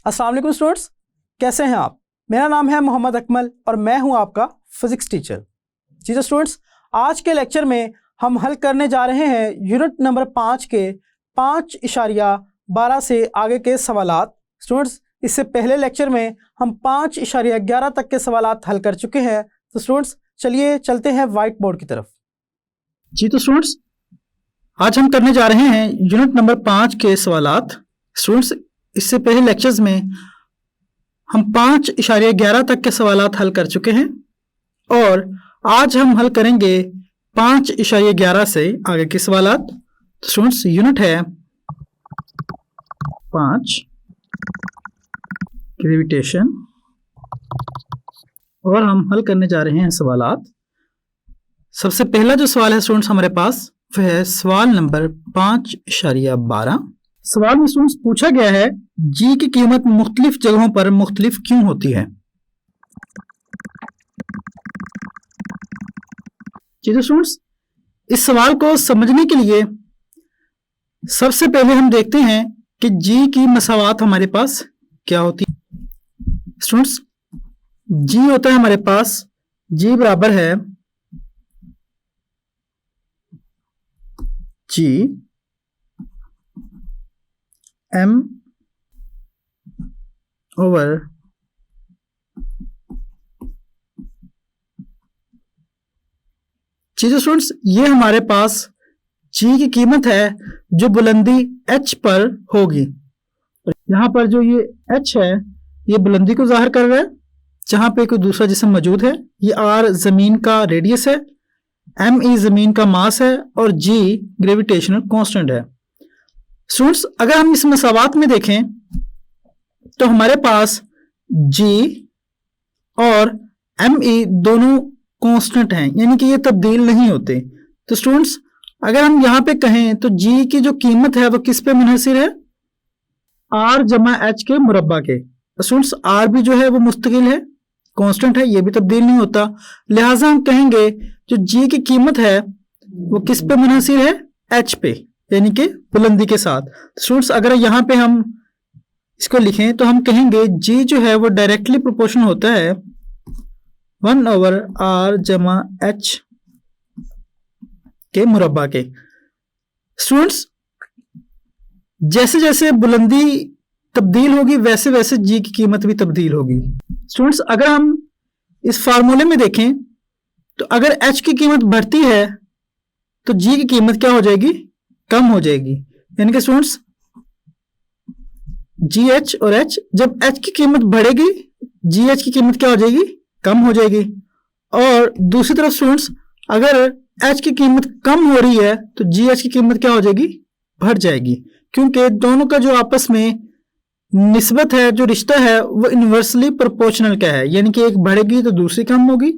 अस्सलाम वालेकुम स्टूडेंट्स, कैसे हैं आप। मेरा नाम है मोहम्मद अकमल और मैं हूं आपका फिजिक्स टीचर। जी तो स्टूडेंट्स, आज के लेक्चर में हम हल करने जा रहे हैं यूनिट नंबर 5 के 5.12 से आगे के सवालात। स्टूडेंट्स, इससे पहले लेक्चर में हम 5.11 तक के सवालात हल कर चुके हैं। तो स्टूडेंट्स चलिए चलते हैं वाइट बोर्ड की तरफ। जी तो स्टूडेंट्स, आज हम करने जा रहे हैं यूनिट नंबर 5 के सवालात। स्टूडेंट्स, इससे पहले लेक्चर्स में हम 5.11 तक के सवालात हल कर चुके हैं और आज हम हल करेंगे 5.11 से आगे के सवालात। तो स्टूडेंट्स, यूनिट है 5 ग्रेविटेशन और हम हल करने जा रहे हैं सवालात। सबसे पहला जो सवाल है स्टूडेंट्स हमारे पास वह है सवाल नंबर 5.12। सवाल में स्टूडेंट्स पूछा गया है जी की कीमत मुख्तलिफ जगहों पर मुख्तलिफ क्यों होती है। जी तो स्टूडेंट्स, इस सवाल को समझने के लिए सबसे पहले हम देखते हैं कि जी की मसावात हमारे पास क्या होती है। स्टूडेंट्स, जी होता है हमारे पास, जी बराबर है जी एम ओवर जी। तो स्टूडेंट्स, ये हमारे पास जी की कीमत है जो बुलंदी h पर होगी। यहां पर जो ये h है ये बुलंदी को जाहिर कर रहा है जहां पे कोई दूसरा जिस्म मौजूद है। ये r जमीन का रेडियस है, m e जमीन का मास है और g ग्रेविटेशनल कांस्टेंट है। स्टूडेंट्स, अगर हम इस मसावात में देखें तो हमारे पास g और me दोनों कांस्टेंट हैं, यानी कि ये तब्दील नहीं होते। तो स्टूडेंट्स, अगर हम यहां पे कहें तो g की जो कीमत है वो किस पे मुनहसिर है, r जमा h के मुरब्बा के। स्टूडेंट्स, r भी जो है वो मुस्तकिल है, कांस्टेंट है, ये भी तब्दील नहीं होता। लिहाजा हम कहेंगे जो g की कीमत है वो किस पे मुनहसिर है, h पे, यानी कि बुलंदी के साथ। स्टूडेंट्स, अगर यहाँ पे हम इसको लिखें तो हम कहेंगे g जो है वो डायरेक्टली प्रोपोर्शनल होता है 1/r जमा h के मुरब्बा के। स्टूडेंट्स, जैसे जैसे बुलंदी तब्दील होगी वैसे वैसे g की कीमत भी तब्दील होगी। स्टूडेंट्स, अगर हम इस फार्मूले में देखें तो अगर h की कीमत बढ़ती है तो g की कीमत क्या हो जाएगी, कम हो जाएगी। यानी कि स्टूडेंट्स, जी एच और एच, जब एच की कीमत बढ़ेगी जी एच की कीमत क्या हो जाएगी, कम हो जाएगी। और दूसरी तरफ स्टूडेंट्स, अगर एच की कीमत कम हो रही है तो जी एच की कीमत क्या हो जाएगी, बढ़ जाएगी, क्योंकि दोनों का जो आपस में निस्बत है, जो रिश्ता है वो इन्वर्सली प्रोपोर्शनल का है, यानी कि एक बढ़ेगी तो दूसरी कम होगी,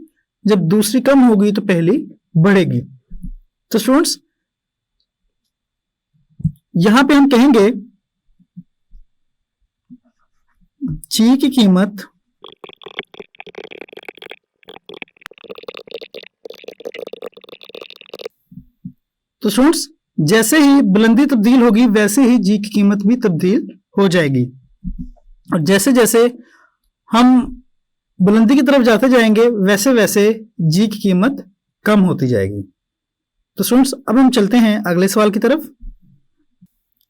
जब दूसरी कम होगी तो पहली बढ़ेगी। तो स्टूडेंट्स, यहां पे हम कहेंगे जी की कीमत तो स्टूडेंट्स, जैसे ही बुलंदी तब्दील होगी वैसे ही जी की कीमत भी तब्दील हो जाएगी और जैसे जैसे हम बुलंदी की तरफ जाते जाएंगे वैसे वैसे जी की कीमत कम होती जाएगी। तो स्टूडेंट्स, अब हम चलते हैं अगले सवाल की तरफ।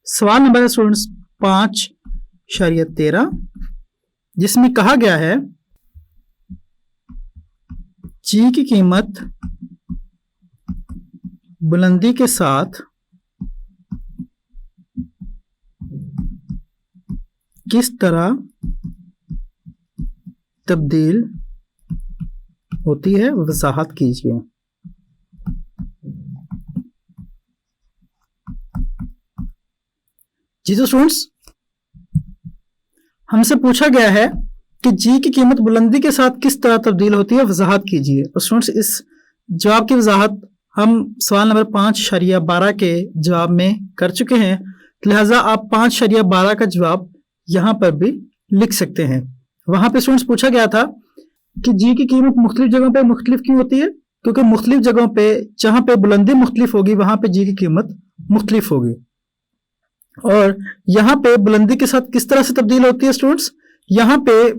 सवाल नंबर है स्टूडेंट्स 5.13, जिसमें कहा गया है जी की कीमत बुलंदी के साथ किस तरह तब्दील होती है, वजाहत कीजिए। जी तो स्टूडेंट्स, हमसे पूछा गया है कि जी की कीमत बुलंदी के साथ किस तरह तब्दील होती है, वजाहत कीजिए। और स्टूडेंट्स, इस जवाब की वजाहत हम सवाल नंबर 5.12 के जवाब में कर चुके हैं, लिहाजा आप 5.12 का जवाब यहां पर भी लिख सकते हैं। वहां पे स्टूडेंट्स पूछा गया था कि जी की कीमत मुख्तलिफ जगहों पे मुख्तलिफ क्यों होती है, क्योंकि मुख्तलिफ जगहों पे जहां पे बुलंदी मुख्तलिफ होगी वहां पे जी की कीमत मुख्तलिफ होगी। और यहाँ पे बुलंदी के साथ किस तरह से तब्दील होती है स्टूडेंट्स, यहाँ पे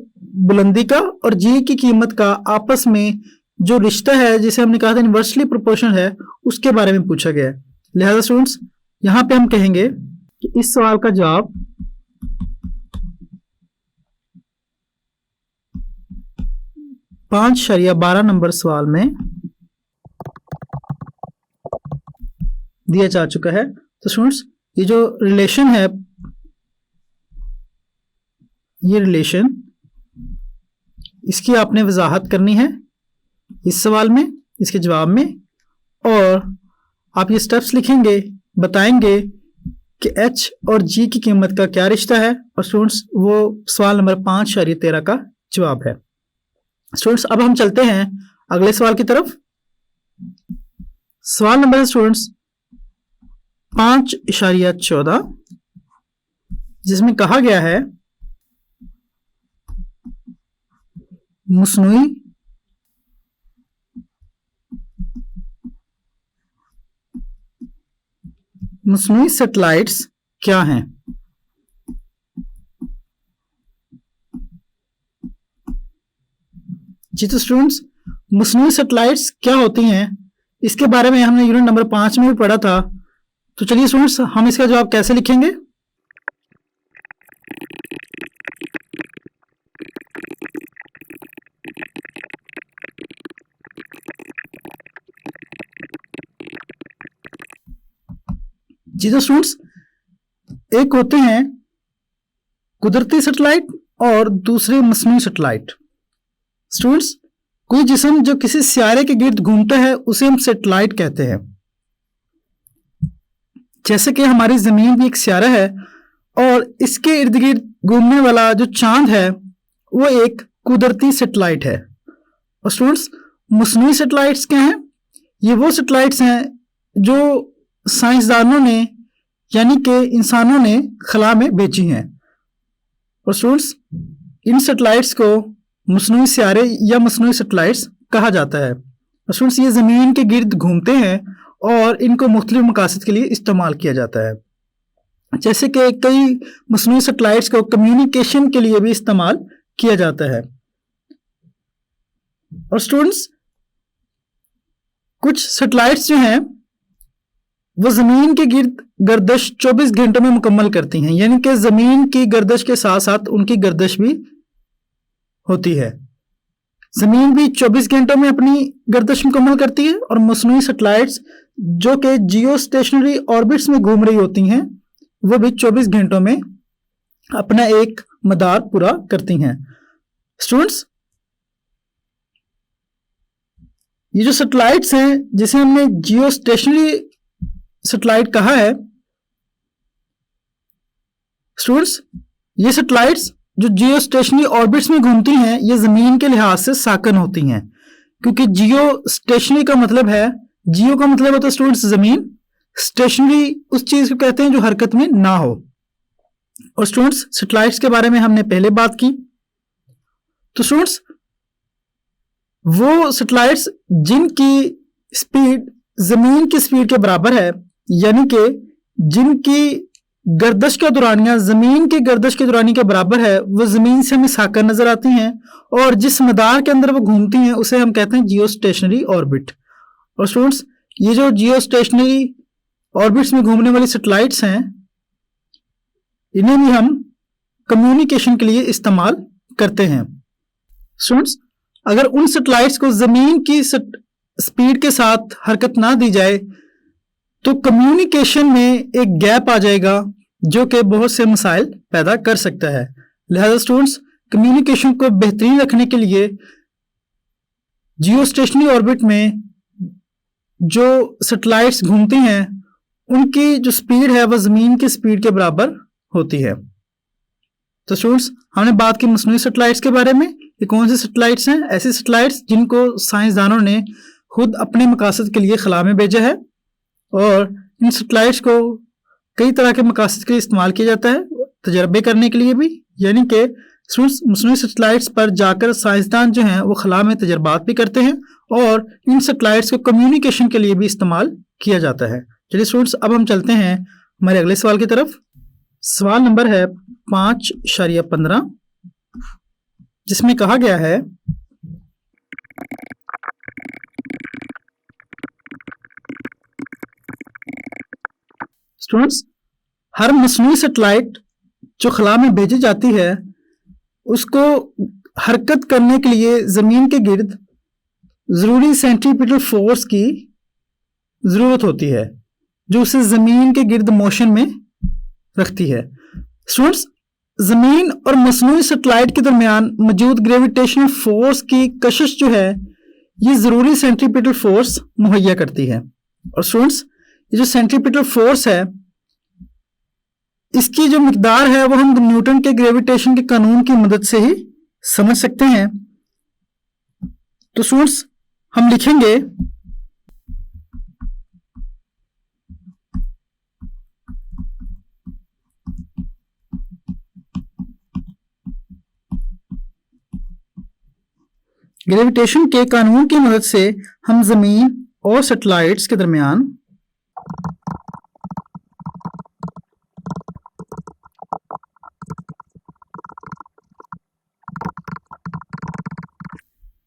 बुलंदी का और जी की कीमत का आपस में जो रिश्ता है जिसे हमने कहा था इनवर्सली प्रोपोर्शनल है, उसके बारे में पूछा गया है। लिहाजा स्टूडेंट्स यहाँ पे हम कहेंगे कि इस सवाल का जवाब 5.12 नंबर सवाल में दिया जा चुका है। तो स्टूडेंट्स ये जो रिलेशन है, ये रिलेशन, इसकी आपने वजाहत करनी है इस सवाल में, इसके जवाब में, और आप ये स्टेप्स लिखेंगे, बताएंगे कि H और G की कीमत का क्या रिश्ता है, और स्टूडेंट्स वो सवाल नंबर 5.13 का जवाब है। स्टूडेंट्स अब हम चलते हैं अगले सवाल की तरफ। सवाल नंबर है स्टूडेंट्स 5.14, जिसमें कहा गया है मसनूई सैटेलाइट्स क्या हैं। जी तो स्टूडेंट्स मसनूई सैटेलाइट्स क्या होती हैं, इसके बारे में हमने यूनिट नंबर 5 में भी पढ़ा था। तो चलिए स्टूडेंट्स हम इसका जवाब कैसे लिखेंगे। जी तो स्टूडेंट्स एक होते हैं कुदरती सैटेलाइट और दूसरे मसनूई सैटेलाइट। स्टूडेंट्स कोई जिस्म जो किसी सियारे के गिर्द घूमता है उसे हम सैटेलाइट कहते हैं। जैसे कि हमारी जमीन भी एक सियारा है और इसके इर्द गिर्द घूमने वाला जो चांद है वो एक कुदरती सैटेलाइट है। और स्टूडेंट्स मसनूई सैटेलाइट्स क्या हैं, ये वो सैटेलाइट्स हैं जो साइंसदानों ने यानी कि इंसानों ने खला में भेजी हैं। और स्टूडेंट्स इन सैटेलाइट्स को मसनूई सियारे या मसनूई सैटेलाइट्स कहा जाता है। और स्टूडेंट्स ये ज़मीन के गिर्द घूमते हैं और इनको मुख्तलिफ मकासद के लिए इस्तेमाल किया जाता है। जैसे कि कई मसनूई सैटेलाइट्स को कम्युनिकेशन के लिए भी इस्तेमाल किया जाता है। और स्टूडेंट्स कुछ सैटेलाइट्स जो हैं वो ज़मीन के गिर्द गर्दश 24 घंटों में मुकम्मल करती हैं, यानी कि ज़मीन की गर्दश के साथ साथ उनकी गर्दश भी होती है। ज़मीन भी 24 घंटों में अपनी गर्दश मुकम्मल करती है और मसनूई सैटेलाइट्स जो कि जियो स्टेशनरी ऑर्बिट्स में घूम रही होती हैं वो भी 24 घंटों में अपना एक मदार पूरा करती हैं। स्टूडेंट्स ये जो सैटेलाइट्स हैं जिसे हमने जियो स्टेशनरी सैटेलाइट कहा है, स्टूडेंट्स ये सैटेलाइट्स जो जियो स्टेशनरी ऑर्बिट्स में घूमती हैं ये ज़मीन के लिहाज से साकन होती हैं, क्योंकि जियो स्टेशनरी का मतलब है, जियो का मतलब होता है स्टूडेंट्स ज़मीन, स्टेशनरी उस चीज़ को कहते हैं जो हरकत में ना हो। और स्टूडेंट्स सैटेलाइट्स के बारे में हमने पहले बात की। तो स्टूडेंट्स वो सैटेलाइट्स जिनकी स्पीड ज़मीन की स्पीड के बराबर है, यानी कि जिनकी गर्दश का दुरानिया ज़मीन की गर्दश के दुरानी के बराबर है, वो ज़मीन से हमें साकर नज़र आती हैं और जिस मदार के अंदर वो घूमती हैं उसे हम कहते हैं जियो स्टेशनरी ऑर्बिट। और स्टूडेंट्स ये जो जियो स्टेशनरी ऑर्बिट्स में घूमने वाली सैटेलाइट्स हैं इन्हें भी हम कम्युनिकेशन के लिए इस्तेमाल करते हैं। स्टूडेंट्स अगर उन सैटेलाइट्स को ज़मीन की स्पीड के साथ हरकत ना दी जाए तो कम्युनिकेशन में एक गैप आ जाएगा जो कि बहुत से मसाइल पैदा कर सकता है। लिहाजा स्टूडेंट्स कम्युनिकेशन को बेहतरीन रखने के लिए जियो स्टेशनरी ऑर्बिट में जो सैटेलाइट्स घूमती हैं उनकी जो स्पीड है वह ज़मीन की स्पीड के बराबर होती है। तो स्टूडेंट्स हमने बात की मसनूई सैटेलाइट्स के बारे में। ये कौन से सैटेलाइट्स हैं? ऐसे सैटेलाइट्स जिनको साइंसदानों ने खुद अपने मकासद के लिए खला में भेजा है और इन सैटेलाइट्स को कई तरह के मकासद के लिए इस्तेमाल किया जाता है, तजर्बे करने के लिए भी, यानी कि स्टूडेंट्स मसनूई सैटेलाइट्स पर जाकर साइंसदान जो हैं वो खला में तजर्बात भी करते हैं और इन सैटेलाइट्स को कम्युनिकेशन के लिए भी इस्तेमाल किया जाता है। चलिए स्टूडेंट्स अब हम चलते हैं हमारे अगले सवाल की तरफ। सवाल नंबर है 5.15, जिसमें कहा गया है स्टूडेंट्स, हर मसनूई सैटेलाइट जो खला में भेजी जाती है उसको हरकत करने के लिए ज़मीन के गिर्द ज़रूरी सेंट्रीपिटल फोर्स की ज़रूरत होती है, जो उसे ज़मीन के गिर्द मोशन में रखती है। स्टूडेंट्स, ज़मीन और मसनूई सैटेलाइट के दरमियान मौजूद ग्रेविटेशनल फोर्स की कशिश जो है ये ज़रूरी सेंट्रीपिटल फोर्स मुहैया करती है। और स्टूडेंट्स, ये जो सेंट्रीपिटल फोर्स है इसकी जो मिकदार है वो हम न्यूटन के ग्रेविटेशन के कानून की मदद से ही समझ सकते हैं। तो स्टूडेंट्स, हम लिखेंगे ग्रेविटेशन के कानून की मदद से हम जमीन और सैटेलाइट्स के दरमियान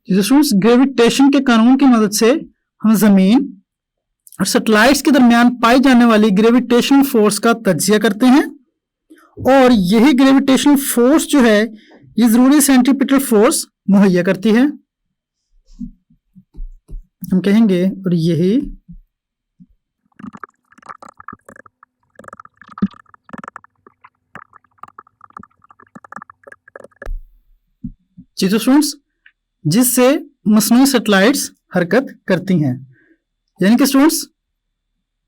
ग्रेविटेशन के कानून की मदद से हम जमीन और सैटेलाइट्स के दरमियान पाई जाने वाली ग्रेविटेशनल फोर्स का तज्जिया करते हैं, और यही ग्रेविटेशनल फोर्स जो है ये जरूरी सेंट्रीपिटल फोर्स मुहैया करती है। हम कहेंगे और यही चीजों स्टूडेंट्स जिससे मसनूई सैटेलाइट्स हरकत करती हैं। यानी कि स्टूडेंट्स,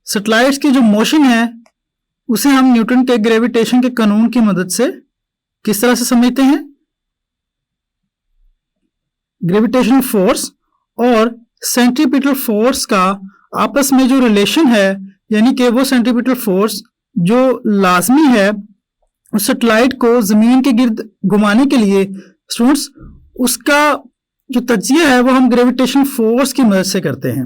सैटेलाइट्स की जो मोशन है उसे हम न्यूटन के ग्रेविटेशन के कानून की मदद से किस तरह से समझते हैं? ग्रेविटेशनल फोर्स और सेंट्रीपिटल फोर्स का आपस में जो रिलेशन है, यानी कि वो सेंट्रीपिटल फोर्स जो लाजमी है उस सैटेलाइट को जमीन के गिर्द घुमाने के लिए, स्टूडेंट्स उसका जो तज्जिया है वो हम ग्रेविटेशनल फोर्स की मदद से करते हैं।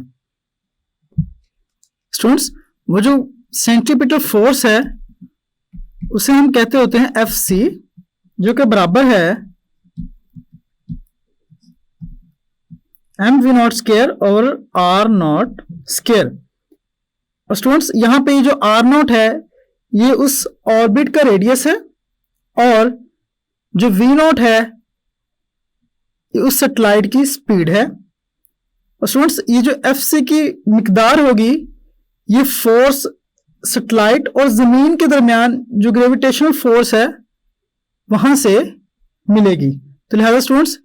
स्टूडेंट्स, वो जो सेंट्रीपिटल फोर्स है उसे हम कहते होते हैं Fc, जो कि बराबर है mv0 स्क्वायर और r0 स्क्वायर। और स्टूडेंट्स, यहां पे ये जो r0 है ये उस ऑर्बिट का रेडियस है, और जो v0 है ये उस सैटेलाइट की स्पीड है। और स्टूडेंट्स, ये जो Fc की मिकदार होगी ये फोर्स सैटेलाइट और जमीन के दरमियान जो ग्रेविटेशनल फोर्स है वहां से मिलेगी। तो लिहाजा स्टूडेंट्स,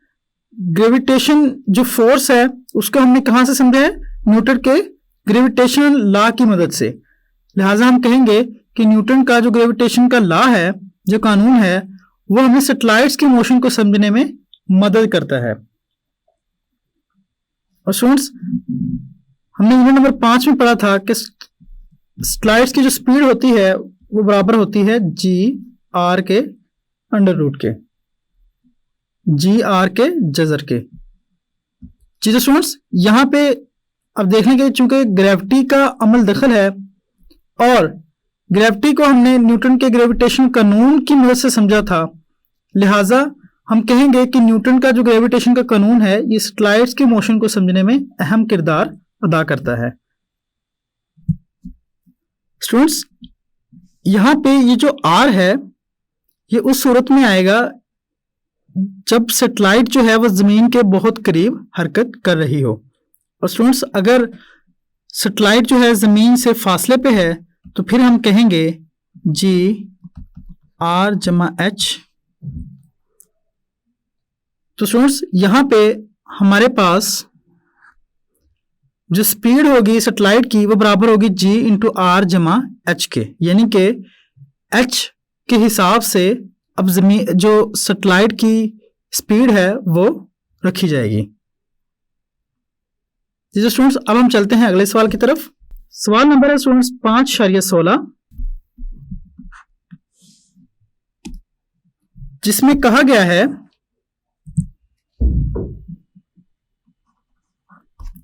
ग्रेविटेशन जो फोर्स है उसको हमने कहां से समझा है? न्यूटन के ग्रेविटेशनल लॉ की मदद से। लिहाजा हम कहेंगे कि न्यूटन का जो ग्रेविटेशन का लॉ है, जो कानून है, वो हमें सैटेलाइट्स की मोशन को समझने में मदद करता है। और स्टूडेंट्स, हमने यूनिट नंबर 5 में पढ़ा था कि सैटेलाइट्स की जो स्पीड होती है वो बराबर होती है g(r) के अंडर रूट के, g(r) के जजर के। चीजें स्टूडेंट्स, यहां पे अब देखने के चूंकि ग्रेविटी का अमल दखल है और ग्रेविटी को हमने न्यूटन के ग्रेविटेशन कानून की मदद से समझा था, लिहाजा हम कहेंगे कि न्यूटन का जो ग्रेविटेशन का कानून है ये सैटेलाइट्स की मोशन को समझने में अहम किरदार अदा करता है। स्टूडेंट्स, यहां पे ये जो r है ये उस सूरत में आएगा जब सैटेलाइट जो है वो जमीन के बहुत करीब हरकत कर रही हो। और स्टूडेंट्स, अगर सैटेलाइट जो है जमीन से फासले पे है तो फिर हम कहेंगे g(r)(h). तो स्टूडेंट्स, यहां पे हमारे पास जो स्पीड होगी सैटेलाइट की वो बराबर होगी g(r)(h) के, यानी कि h के हिसाब से अब जमीन जो सैटेलाइट की स्पीड है वो रखी जाएगी। जी स्टूडेंट्स, अब हम चलते हैं अगले सवाल की तरफ। सवाल नंबर है स्टूडेंट्स 5.16, जिसमें कहा गया है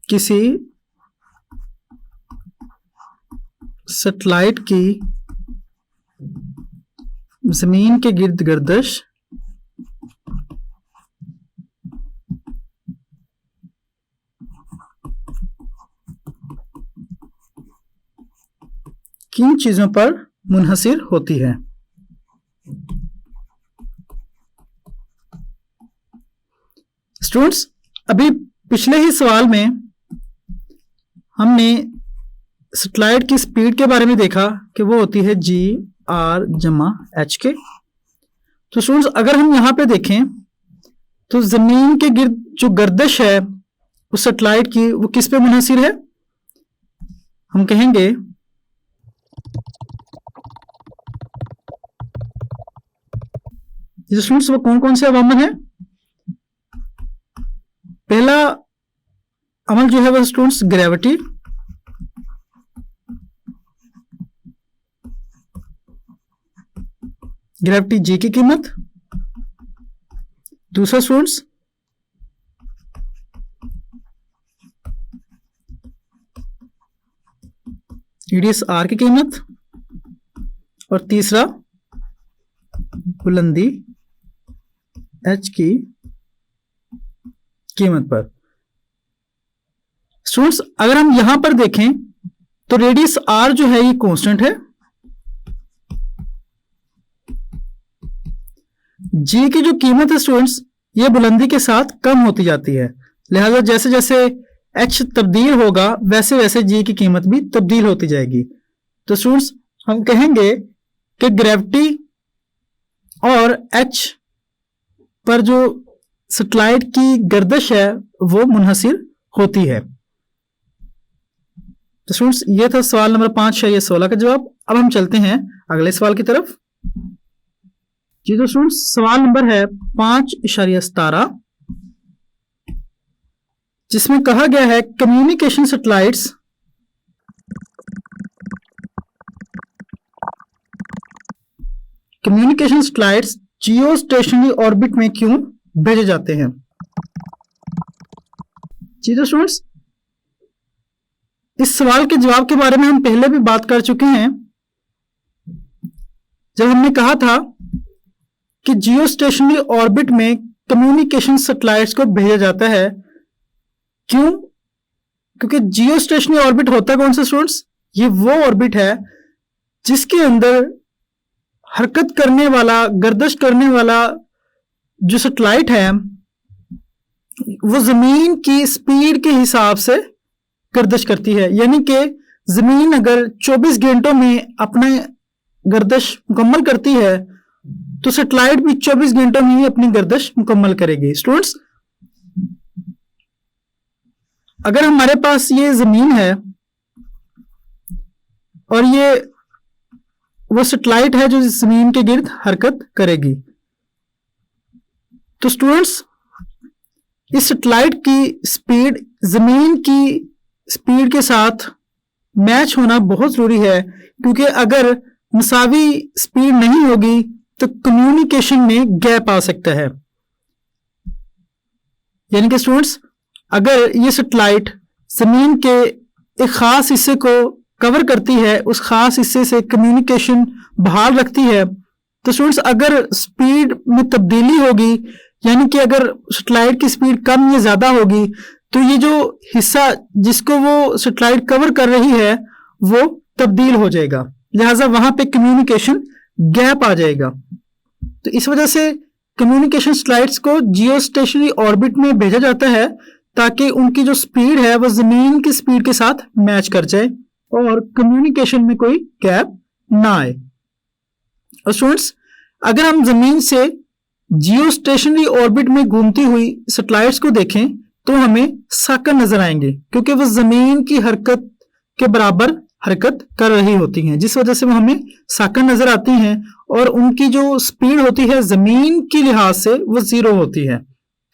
किसी सैटेलाइट की जमीन के गिर्द गर्दिश किन चीजों पर मुनहसिर होती है? स्टूडेंट्स, अभी पिछले ही सवाल में हमने सैटेलाइट की स्पीड के बारे में देखा कि वो होती है g/h के। तो स्टूडेंट्स, अगर हम यहां पे देखें तो जमीन के गिर्द जो गर्दिश है उस सैटेलाइट की, वो किस पे मुनहसिर है? हम कहेंगे स्टूडेंट्स वो कौन कौन से अवामल हैं? पहला अमल जो है वो स्टूडेंट्स ग्रेविटी, ग्रेविटी जी की कीमत। दूसरा स्टूडेंट्स रेडियस आर की कीमत, और तीसरा बुलंदी एच की कीमत पर। स्टूडेंट्स, अगर हम यहां पर देखें तो रेडियस आर जो है ये कांस्टेंट है, जी की जो कीमत है स्टूडेंट्स ये बुलंदी के साथ कम होती जाती है, लिहाजा जैसे जैसे एच तब्दील होगा वैसे वैसे जी की कीमत भी तब्दील होती जाएगी। तो स्टूडेंट्स हम कहेंगे कि ग्रेविटी और एच पर जो सैटेलाइट की गर्दिश है वो मुनहसिर होती है। तो स्टूडेंट्स ये था सवाल नंबर 5 है, ये 16 का जवाब। अब हम चलते हैं अगले सवाल की तरफ। जी तो स्टूडेंट्स सवाल नंबर है 5.17, जिसमें कहा गया है कम्युनिकेशन सैटेलाइट्स जियो स्टेशनरी ऑर्बिट में क्यों भेजे जाते हैं? जी तो स्टूडेंट्स इस सवाल के जवाब के बारे में हम पहले भी बात कर चुके हैं, जब हमने कहा था कि जियो स्टेशनरी ऑर्बिट में कम्युनिकेशन सैटेलाइट्स को भेजा जाता है। क्यों? क्योंकि जियो स्टेशनरी ऑर्बिट होता है कौन सा स्टूडेंट्स? ये वो ऑर्बिट है जिसके अंदर हरकत करने वाला, गर्दिश करने वाला जो सैटेलाइट है वो जमीन की स्पीड के हिसाब से गर्दिश करती है। यानी कि जमीन अगर 24 घंटों में अपना गर्दिश मुकम्मल करती है तो सैटेलाइट भी 24 घंटों में ही अपनी गर्दिश मुकम्मल करेगी। स्टूडेंट्स अगर हमारे पास ये जमीन है और ये वो सैटेलाइट है जो जमीन के गिर्द हरकत करेगी, तो स्टूडेंट्स इस सैटेलाइट की स्पीड जमीन की स्पीड के साथ मैच होना बहुत जरूरी है, क्योंकि अगर मसावी स्पीड नहीं होगी तो कम्युनिकेशन में गैप आ सकता है। यानी कि स्टूडेंट्स अगर ये सैटेलाइट जमीन के एक खास हिस्से को कवर करती है, उस खास हिस्से से कम्युनिकेशन बहाल रखती है, तो स्टूडेंट्स अगर स्पीड में तब्दीली होगी, यानी कि अगर सैटेलाइट की स्पीड कम या ज्यादा होगी, तो ये जो हिस्सा जिसको वो सैटेलाइट कवर कर रही है वो तब्दील हो जाएगा, लिहाजा वहां पे कम्युनिकेशन गैप आ जाएगा। तो इस वजह से कम्युनिकेशन सैटेलाइट्स को जियो स्टेशनरी ऑर्बिट में भेजा जाता है ताकि उनकी जो स्पीड है वो जमीन की स्पीड के साथ मैच कर जाए और कम्युनिकेशन में कोई गैप ना आए। और स्टूडेंट्स अगर हम जमीन से जियो स्टेशनरी ऑर्बिट में घूमती हुई सैटेलाइट्स को देखें तो हमें साकन नजर आएंगे, क्योंकि वो जमीन की हरकत के बराबर हरकत कर रही होती हैं, जिस वजह से वो हमें साकन नजर आती हैं और उनकी जो स्पीड होती है जमीन के लिहाज से वो 0 होती है।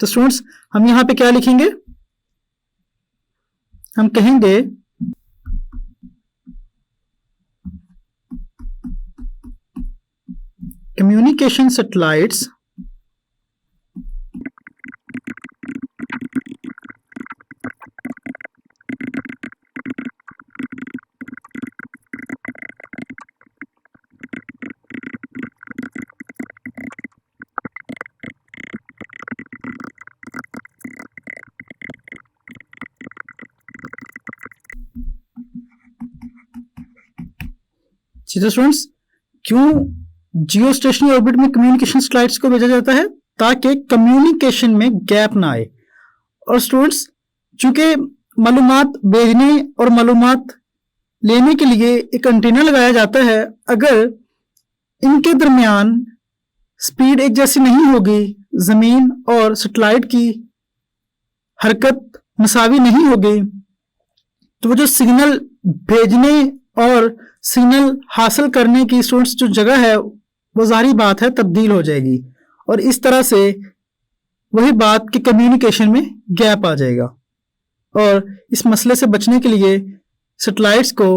तो स्टूडेंट्स हम यहां पे क्या लिखेंगे? हम कहेंगे कम्युनिकेशन सैटेलाइट्स जी तो स्टूडेंट्स, क्यों जियो स्टेशनरी ऑर्बिट में कम्युनिकेशन सैटेलाइट्स को भेजा जाता है? ताकि कम्युनिकेशन में गैप ना आए। और स्टूडेंट्स, चूंकि मालूमात भेजने और मालूमात लेने के लिए एक एंटीना लगाया जाता है, अगर इनके दरमियान स्पीड एक जैसी नहीं होगी, जमीन और सैटेलाइट की हरकत मसावी नहीं होगी, तो वो जो सिग्नल भेजने और सिग्नल हासिल करने की स्टूडेंट्स जो जगह है वो जाहिर बात है तब्दील हो जाएगी, और इस तरह से वही बात कि कम्युनिकेशन में गैप आ जाएगा। और इस मसले से बचने के लिए सैटेलाइट्स को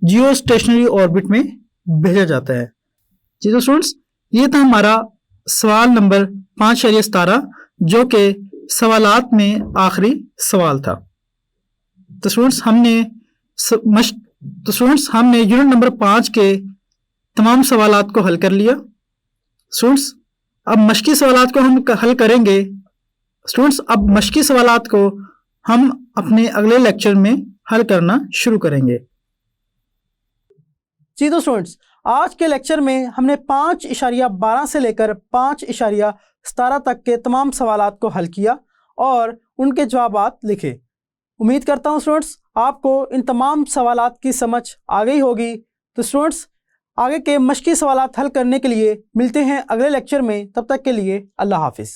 जियो स्टेशनरी ऑर्बिट में भेजा जाता है। जी तो स्टूडेंट्स, ये था हमारा सवाल नंबर 5.17 जो कि सवालात में आखिरी सवाल था। तो स्टूडेंट्स, हमने यूनिट नंबर 5 के तमाम सवालात को हल कर लिया। स्टूडेंट्स, अब मशकी सवालात को हम हल करेंगे। स्टूडेंट्स, अब मशकी सवालात को हम अपने अगले लेक्चर में हल करना शुरू करेंगे। जी तो स्टूडेंट्स, आज के लेक्चर में हमने 5.12 से लेकर 5.17 तक के तमाम सवालात को हल किया और उनके जवाबात लिखे। उम्मीद करता हूँ स्टूडेंट्स आपको इन तमाम सवालात की समझ आ गई होगी। तो स्टूडेंट्स, आगे के मशकी सवालात हल करने के लिए मिलते हैं अगले लेक्चर में। तब तक के लिए अल्लाह हाफिज़।